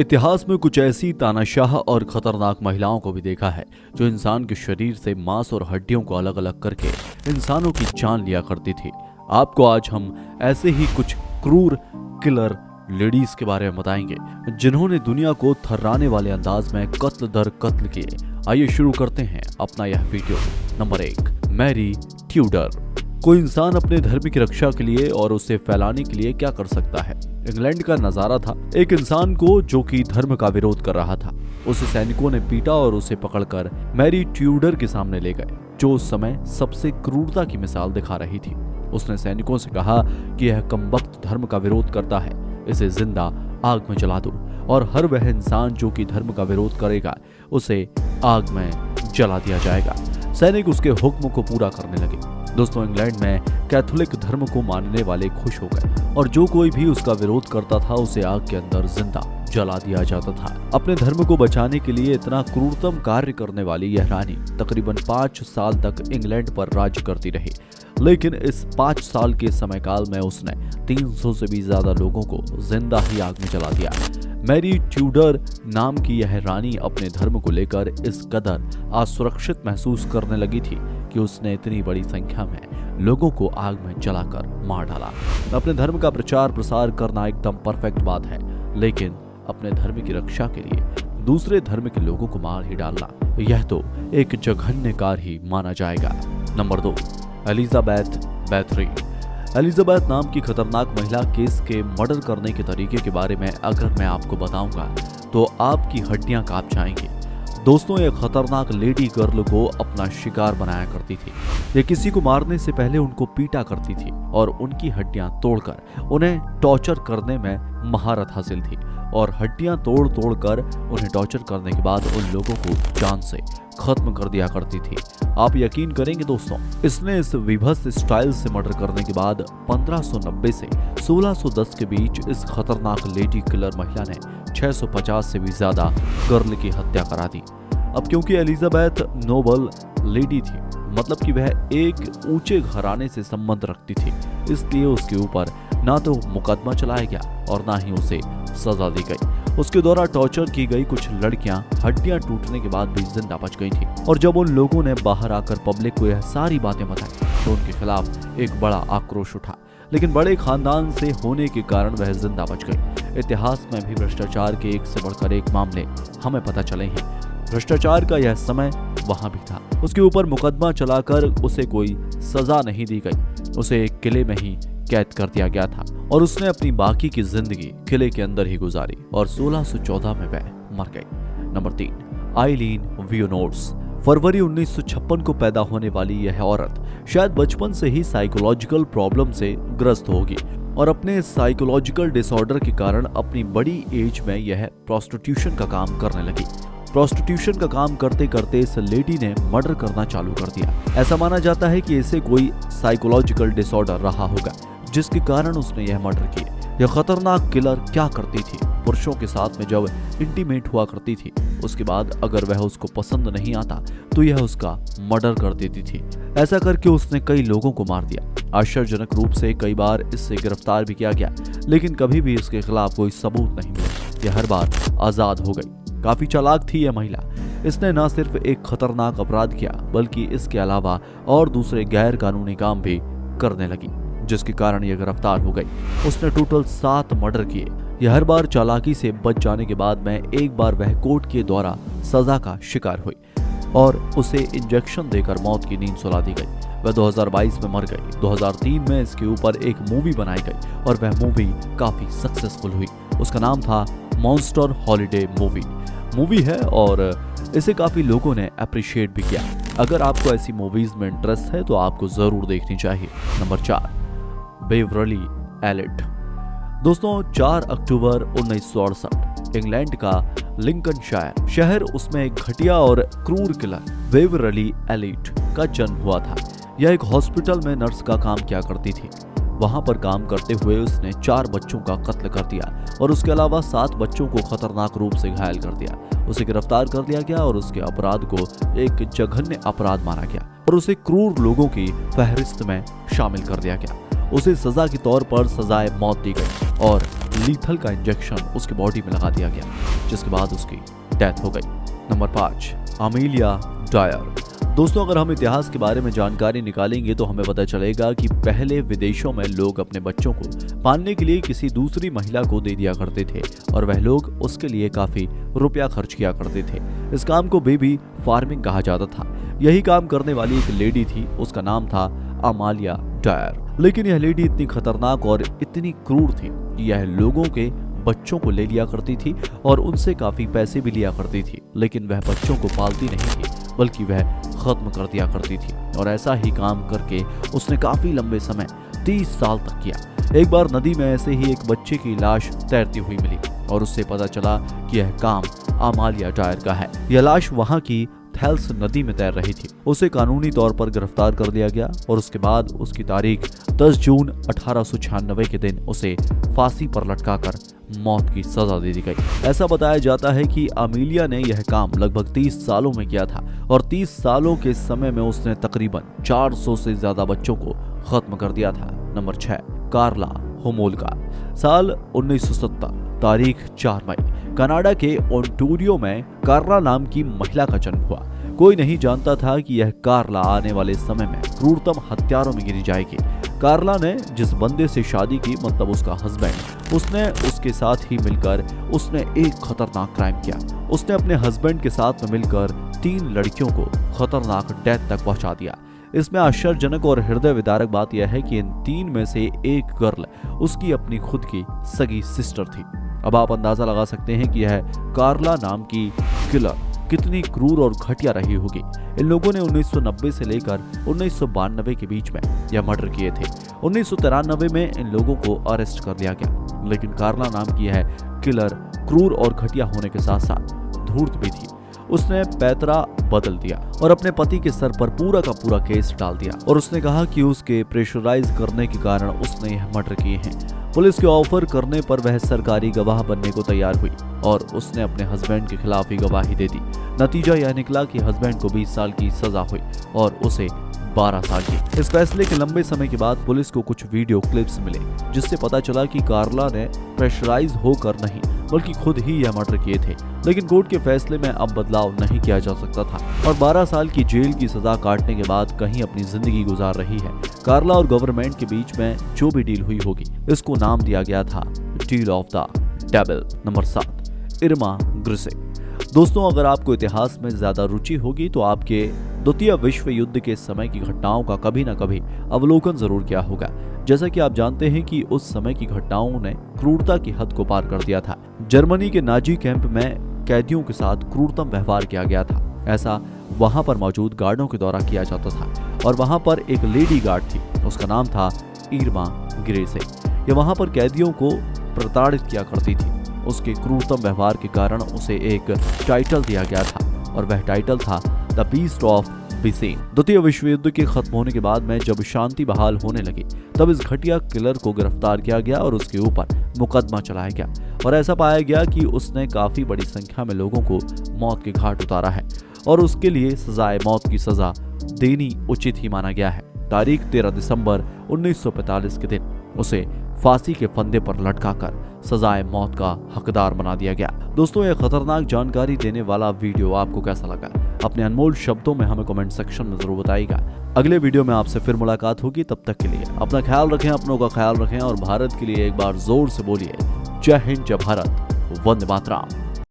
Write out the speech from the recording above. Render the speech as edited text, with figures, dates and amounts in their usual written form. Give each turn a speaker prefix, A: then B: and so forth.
A: इतिहास में कुछ ऐसी तानाशाह और खतरनाक महिलाओं को भी देखा है जो इंसान के शरीर से मांस और हड्डियों को अलग अलग करके इंसानों की जान लिया करती थी। आपको आज हम ऐसे ही कुछ क्रूर किलर लेडीज के बारे में बताएंगे जिन्होंने दुनिया को थर्राने वाले अंदाज में कत्ल दर कत्ल किए। आइए शुरू करते हैं अपना यह वीडियो। Number 1, Mary Tudor. कोई इंसान अपने धर्म की रक्षा के लिए और उसे फैलाने के लिए क्या कर सकता है। इंग्लैंड का नजारा था एक इंसान को जो कि धर्म का विरोध कर रहा था। उसे सैनिकों ने पीटा और उसे पकड़कर मैरी ट्यूडर के सामने ले गए, जो उस समय सबसे क्रूरता की मिसाल दिखा रही थी। उसने सैनिकों से कहा कि यह कमबख्त धर्म का विरोध करता है, इसे जिंदा आग में जला दो और हर वह इंसान जो कि धर्म का विरोध करेगा उसे आग में जला दिया जाएगा। सैनिक उसके हुक्म को पूरा करने लगे। दोस्तों, इंग्लैंड में कैथोलिक धर्म को मानने वाले खुश हो गए और जो कोई भी उसका विरोध करता था उसे आग के अंदर जिंदा जला दिया जाता था। अपने धर्म को बचाने के लिए इतना क्रूरतम कार्य करने वाली यह रानी तकरीबन 5 साल तक इंग्लैंड पर राज्य करती रही, लेकिन इस 5 साल के समय काल में उसने 300 से भी ज्यादा लोगों को जिंदा ही आग में जला दिया। मैरी ट्यूडर नाम की यह रानी अपने धर्म को लेकर इस कदर असुरक्षित महसूस करने लगी थी कि उसने इतनी बड़ी संख्या में लोगों को आग में जलाकर मार डाला। अपने धर्म का प्रचार प्रसार करना एकदम परफेक्ट बात है, लेकिन अपने धर्म की रक्षा के लिए दूसरे धर्म के लोगों को मार ही डालना, यह तो एक जघन्य कार्य ही माना जाएगा। Number 2, Elizabeth बैथरी। एलिजाबेथ नाम की खतरनाक महिला केस के मर्डर करने के तरीके के बारे में अगर मैं आपको बताऊंगा तो आपकी हड्डियां कांप जाएंगी। दोस्तों, ये खतरनाक लेडी गर्ल को अपना शिकार बनाया करती थी। ये किसी को मारने से पहले उनको पीटा करती थी और उनकी हड्डियां तोड़कर उन्हें टॉर्चर करने में महारत हासिल थी और हड्डियां तोड़ तोड़ कर उन्हें टॉर्चर करने के बाद उन लोगों को जान से खत्म कर दिया करती थी। आप यकीन करेंगे दोस्तों, इसने इस विभत्स स्टाइल से मर्डर करने के बाद 1590 से 1610 के बीच इस खतरनाक लेडी किलर महिला ने 650 से भी ज्यादा गर्ल की हत्या करा दी। अब क्योंकि एलिजाबेथ नोबल लेडी थी, मतलब कि वह एक ऊंचे घराने से संबंध रखती थी, इसलिए उसके ऊपर ना तो मुकदमा चलाया गया और ना ही उसे सजा दी गई। उसके द्वारा टॉर्चर की गई कुछ लड़कियां हड्डियां टूटने के बाद भी जिंदा बच गई थी और जब उन लोगों ने बाहर आकर पब्लिक को यह सारी बातें बताई तो उनके खिलाफ एक बड़ा आक्रोश उठा, लेकिन बड़े खानदान से होने के कारण वह जिंदा बच गई। इतिहास में भी भ्रष्टाचार के एक से बढ़कर एक मामले हमें पता चले हैं। भ्रष्टाचार का यह समय वहां भी था। उसके ऊपर मुकदमा चलाकर उसे कोई सजा नहीं दी गई, उसे एक किले में ही कैद कर दिया गया था और उसने अपनी बाकी की जिंदगी किले के अंदर ही गुजारी और 1614 में वह मर गई। नंबर 3, आइलीन वियोनोर्स। फरवरी 1956 को पैदा होने वाली यह औरत शायद बचपन से ही साइकोलॉजिकल प्रॉब्लम से ग्रस्त होगी और अपने साइकोलॉजिकल डिसऑर्डर के कारण अपनी बड़ी एज में यह प्रोस्टिट्यूशन का काम करने लगी। प्रोस्टिट्यूशन का काम करते करते इस लेडी ने मर्डर करना चालू कर दिया। ऐसा माना जाता है कि इसे कोई साइकोलॉजिकल डिसऑर्डर रहा होगा जिसके कारण उसने यह मर्डर किया। यह खतरनाक किलर क्या करती थी, पुरुषों के साथ में जब इंटीमेट हुआ करती थी उसके बाद अगर वह उसको पसंद नहीं आता तो यह उसका मर्डर कर देती थी। ऐसा करके उसने कई लोगों को मार दिया। आश्चर्यजनक रूप से कई बार इससे गिरफ्तार भी किया गया, लेकिन कभी भी इसके खिलाफ कोई सबूत नहीं मिला। यह हर बार आजाद हो गई। काफी चालाक थी यह महिला। इसने न सिर्फ एक खतरनाक अपराध किया बल्कि इसके अलावा और दूसरे गैर कानूनी काम भी करने लगी, जिसके कारण यह गिरफ्तार हो गई। उसने टोटल 7 मर्डर किए। यह हर बार चालाकी से बच जाने के बाद में एक बार वह कोर्ट के द्वारा सजा का शिकार हुई और उसे इंजेक्शन देकर मौत की नींद सुला दी गई। वह 2022 में मर गई। 2003 में इसके ऊपर एक मूवी बनाई गई और वह मूवी काफी सक्सेसफुल हुई। उसका नाम था मॉन्स्टर हॉलिडे मूवी है और इसे काफी लोगों ने अप्रिशिएट भी किया। अगर आपको ऐसी मूवीज में इंटरेस्ट है तो आपको जरूर देखनी चाहिए। Number 4, Beverly elite. दोस्तों, 4 अक्टूबर 1968 इंग्लैंड का लिंकनशायर शहर, उसमें एक घटिया और क्रूर किलर बेवरली एलिट का जन्म हुआ था। यह एक हॉस्पिटल में नर्स का काम किया करती थी। वहां पर काम करते हुए उसने 4 बच्चों का कत्ल कर दिया और उसके अलावा 7 बच्चों को खतरनाक रूप से घायल कर दिया। उसे गिरफ्तार कर लिया गया और उसके अपराध को एक जघन्य अपराध माना गया और उसे क्रूर लोगों की फहरिस्त में शामिल कर दिया गया। उसे सजा के तौर पर सजाए मौत दी गई और लीथल का इंजेक्शन उसकी बॉडी में लगा दिया गया। जिसके बाद उसकी डेथ हो गई। Number 5, Amelia Dyer. दोस्तों, अगर हम इतिहास के बारे में जानकारी निकालेंगे तो हमें पता चलेगा कि पहले विदेशों में लोग अपने बच्चों को पालने के लिए किसी दूसरी महिला को दे दिया करते थे और वह लोग उसके लिए काफी रुपया खर्च किया करते थे। इस काम को बेबी फार्मिंग कहा जाता था। यही काम करने वाली एक लेडी थी, उसका नाम था अमेलिया डायर। लेकिन यह लेडी इतनी खतरनाक और इतनी क्रूर थी कि यह लोगों के बच्चों को ले लिया करती थी और उनसे काफी पैसे भी लिया करती थी। लेकिन वह बच्चों को पालती नहीं थी, बल्कि वह खत्म कर दिया करती थी। और ऐसा ही काम करके उसने काफी लंबे समय 30 साल तक किया। एक बार नदी में ऐसे ही एक बच्चे की लाश तैरती हुई मिली और उससे पता चला कि यह काम अमेलिया डायर का है। यह लाश वहां की थेल्स नदी में तैर रही थी। उसे कानूनी तौर पर गिरफ्तार कर लिया गया और उसके बाद उसकी तारीख 10 जून 1896 के दिन उसे फांसी पर लटकाकर मौत की सजा दे दी गई। ऐसा बताया जाता है कि अमेलिया ने यह काम लगभग 30 सालों में किया था और 30 सालों के समय में उसने तकरीबन 400 से ज्यादा बच्चों को खत्म कर दिया था। नंबर 6, कार्ला होमोल्का। साल 1970, तारीख 4 मई, कनाडा के ओंटारियो में कार्ला नाम की महिला का जन्म हुआ। कोई नहीं जानता था कि यह कार्ला आने वाले समय में क्रूरतम हत्यारों में गिरी जाएगी। कार्ला ने जिस बंदे से शादी की, मतलब उसका हस्बैंड, उसने उसके साथ ही मिलकर उसने एक खतरनाक क्राइम किया। उसने अपने हस्बैंड के साथ में मिलकर 3 लड़कियों को खतरनाक डेथ तक पहुंचा दिया। इसमें आश्चर्यजनक और हृदय विदारक बात यह है कि इन 3 में से एक गर्ल उसकी अपनी खुद की सगी सिस्टर थी। अब आप अंदाजा लगा सकते हैं कि यह कार्ला नाम की किलर कितनी क्रूर और घटिया रही होगी। इन लोगों ने 1990 से लेकर 1992 के बीच में यह मर्डर किए थे। 1993 में इन लोगों को अरेस्ट कर लिया गया। लेकिन कार्ला नाम की यह किलर क्रूर और घटिया होने के साथ साथ धूर्त भी थी। उसने पैतरा बदल दिया और अपने पति के सर पर पूरा का पूरा केस डाल दिया और उसने कहा कि उसके प्रेशराइज करने के कारण उसने यह मर्डर किए हैं। पुलिस के ऑफर करने पर वह सरकारी गवाह बनने को तैयार हुई और उसने अपने हस्बैंड के खिलाफ ही गवाही दे दी। नतीजा यह निकला कि हस्बैंड को 20 साल की सजा हुई और उसे 12 साल की। इस फैसले के लंबे समय के बाद पुलिस को कुछ वीडियो क्लिप्स मिले जिससे पता चला कि कार्ला ने प्रेशराइज होकर नहीं बल्कि खुद ही यह मर्डर किए थे। लेकिन कोर्ट के फैसले में अब बदलाव नहीं किया जा सकता था और 12 साल की जेल की सजा काटने के बाद कहीं अपनी जिंदगी गुजार रही है। कार्ला और गवर्नमेंट के बीच में जो भी डील हुई होगी, इसको नाम दिया गया था deal of the devil. Number 7, इर्मा ग्रिसे। दोस्तों, अगर आपको इतिहास में ज्यादा रुचि होगी तो आपके द्वितीय विश्व युद्ध के समय की घटनाओं का कभी न कभी अवलोकन जरूर किया होगा। जैसा कि आप जानते हैं कि उस समय की घटनाओं ने क्रूरता की हद को पार कर दिया था। जर्मनी के नाजी कैंप में कैदियों के साथ क्रूरतम व्यवहार किया गया था। ऐसा वहां पर मौजूद गार्डों के द्वारा किया जाता था और वहां पर एक लेडी गार्ड थी, उसका नाम था इर्मा ग्रिसे। ये वहां पर कैदियों को प्रताड़ित किया करती थी। उसके क्रूरतम व्यवहार के कारण उसे एक टाइटल दिया गया था और वह टाइटल था द बीस्ट ऑफ बिसेन। द्वितीय विश्व युद्ध के खत्म होने के बाद में जब शांति बहाल होने लगी तब इस घटिया किलर को गिरफ्तार किया गया और उसके ऊपर मुकदमा चलाया गया और ऐसा पाया गया कि उसने काफी बड़ी संख्या में लोगों को मौत के घाट उतारा है और उसके लिए सजाए मौत की सजा देनी उचित ही माना गया है। तारीख 13 दिसंबर 1945 के दिन उसे फांसी के फंदे पर लटकाकर सजाए मौत का हकदार बना दिया गया। दोस्तों, यह खतरनाक जानकारी देने वाला वीडियो आपको कैसा लगा? अपने अनमोल शब्दों में हमें कमेंट सेक्शन में जरूर बताइएगा। अगले वीडियो में आपसे फिर मुलाकात होगी। तब तक के लिए अपना ख्याल रखें, अपनों का ख्याल रखें और भारत के लिए एक बार जोर से बोलिए जय हिंद, जय भारत, वंदे मातरम।